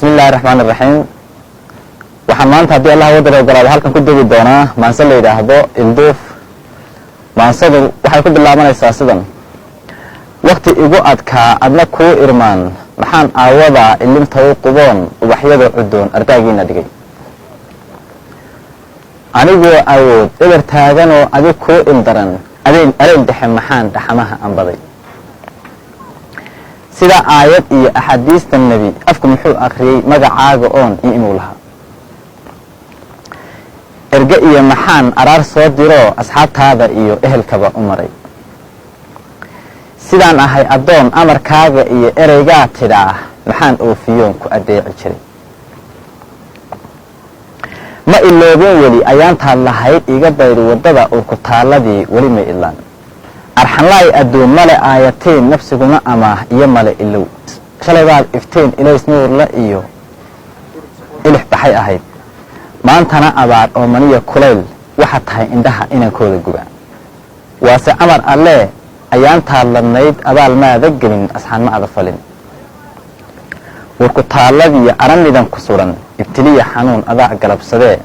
بسم الله الرحمن الرحيم. waxaan maanta hadii Allah wadada ogolaado halkan ku degi doonaa maansa la yiraahdo ilduuf. maansadu waxay ku bilaabanaysaa sidan: waqti igu adkaa adna ku irmaan maxaan aawada ilinta u quboon ubaxyada cudoon ardaagiina dhigay anigoo awood eber taagan oo adig ku ildaran areen dhexe maxaan dhaxamaha anbaday sida aayad iyo axaadiista nabi afku muxuu akhriyay magacaaga oon inuu lahaa erga iyo maxaan araar soo diro asxaabtaada iyo ehelkaba u maray sidaan ahay adoon amarkaaga iyo ereygaa tidhaa maxaan oofiyoon ku adeeci jiray ma iloobin weli ayaantaad lahayd iga dayri waddada urku taaladii weli ma ilaan arxanlaay adduun male aayateen nafsiguna amaah iyo male ilow shalay baad ifteen ilays nuurla iyo ilix baxay ahayd maantana abaar oo maniya kulayl waxa tahay indhaha inankooda guba waase amar alle ayaantaad ladnayd abaal maada gelin asxaan ma ada falin urku taaladiiyo aramidan ku suran ibtiliya xanuun adaa galabsadee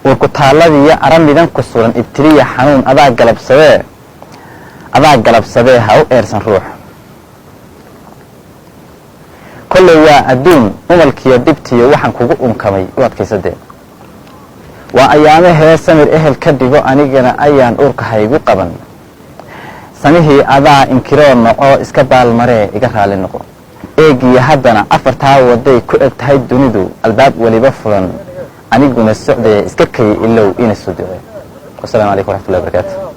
urku taaladiiyo aramidan ku suran ibtiliya xanuun adaa galabsadee ha u eersan ruux kolley waa adduun umalkiiyo dhibtiyo waxaan kugu unkamay u adkaysadee waa ayaamahee samir ehel ka dhigo anigana ayaan urka haygu qaban samihii adaa inkiroo noco iska baalmaree iga raali noqo eegiyo haddana afartaa waday ku eg tahay dunidu albaab weliba fulan aniguna socdaya iska kay ilow ina soo ducee. Wassalaamu calaykum waraxmatullahi wabarakaatu.